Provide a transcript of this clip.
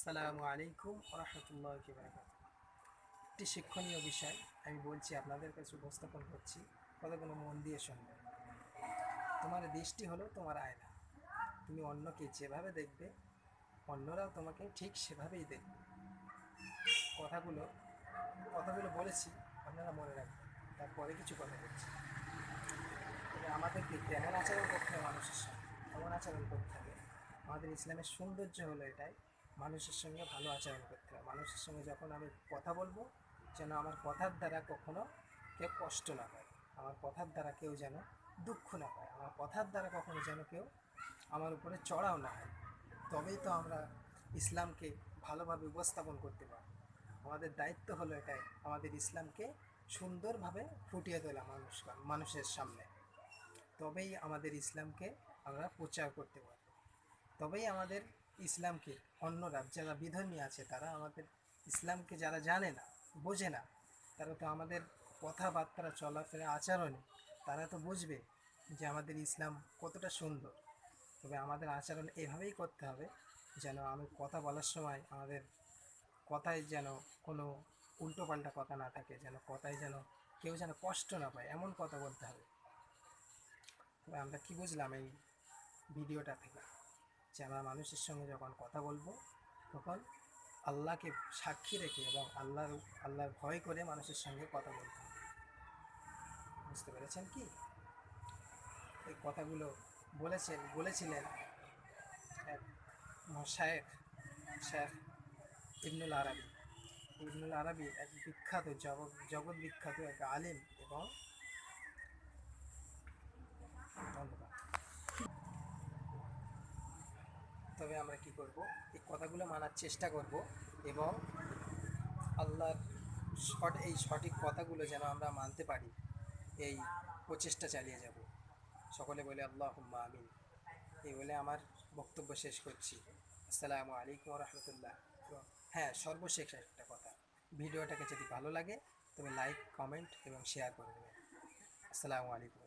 আসসালামু আলাইকুম ওয়া রাহমাতুল্লাহি ওয়া বারাকাতুহু। একটি শিক্ষণীয় বিষয় আমি বলছি, আপনাদের কাছে উপস্থাপন করছি। কথাগুলো মন দিয়ে শুনবেন। তোমার দৃষ্টি হলো তোমার আয়না। তুমি অন্যকে যেভাবে দেখবে, অন্যরাও তোমাকে ঠিক সেভাবেই দেখবে। কথাগুলো কথাগুলো বলেছি, আপনারা মনে রাখবেন। তারপরে কিছু কথা বলছি। তবে আমাদেরকে কেমন আচরণ করতে হবে মানুষের সঙ্গে, কেমন আচরণ করতে হবে, আমাদের ইসলামের সৌন্দর্য হলো এটাই। মানুষের সঙ্গে ভালো আচরণ করতে হবে। মানুষের সঙ্গে যখন আমি কথা বলবো, যেন আমার কথার দ্বারা কখনো কেউ কষ্ট না পায়, আমার কথার দ্বারা কেউ যেন দুঃখ না পায়, আমার কথার দ্বারা কখনো যেন কেউ আমার উপরে চড়াও না হয়। তবেই তো আমরা ইসলামকে ভালোভাবে উপস্থাপন করতে পারব। আমাদের দায়িত্ব হলো এটাই, আমাদের ইসলামকে সুন্দরভাবে ফুটিয়ে তোলা মানুষের সামনে। তবেই আমাদের ইসলামকে আমরা প্রচার করতে পারব। তবেই আমাদের ইসলামকে অন্যরা যারা বিধর্মী আছে, তারা আমাদের ইসলামকে যারা জানে না, বোঝে না, তারা তো আমাদের কথাবার্তা চলাফেরা আচরণে তারা তো বুঝবে যে আমাদের ইসলাম কতটা সুন্দর। তবে আমাদের আচরণ এভাবেই করতে হবে যেন আমি কথা বলার সময় আমাদের কথায় যেন কোনো উল্টোপাল্টা কথা না থাকে, যেন কথায় যেন কেউ যেন কষ্ট না পায়, এমন কথা বলতে হবে। তবে আমরা কী বুঝলাম এই ভিডিওটা থেকে, যে আমরা মানুষের সঙ্গে যখন কথা বলবো, তখন আল্লাহকে সাক্ষী রেখে এবং আল্লাহর ভয় করে মানুষের সঙ্গে কথা বলতে হবে। বুঝতে পেরেছেন কি? এই কথাগুলো বলেছিলেন এক শায়েখ, শেখ ইবনুল আরবি। ইবনুল আরবি এক বিখ্যাত জগৎ বিখ্যাত এক আলিম এবং ধন্যবাদ। তবে আমরা কি করব, এই কথাগুলো মানার চেষ্টা করব এবং আল্লাহর এই সঠিক কথাগুলো যেন আমরা মানতে পারি, এই প্রচেষ্টা চালিয়ে যাব। সকলে বলে আল্লাহুম্মা আমিন। এই বলে আমার বক্তব্য শেষ করছি। আসসালামু আলাইকুম ওয়া রাহমাতুল্লাহ। হ্যাঁ, সর্বশেষ একটা কথা, ভিডিওটাকে যদি ভালো লাগে তবে লাইক, কমেন্ট এবং শেয়ার করে দেবেন। আসসালামু আলাইকুম।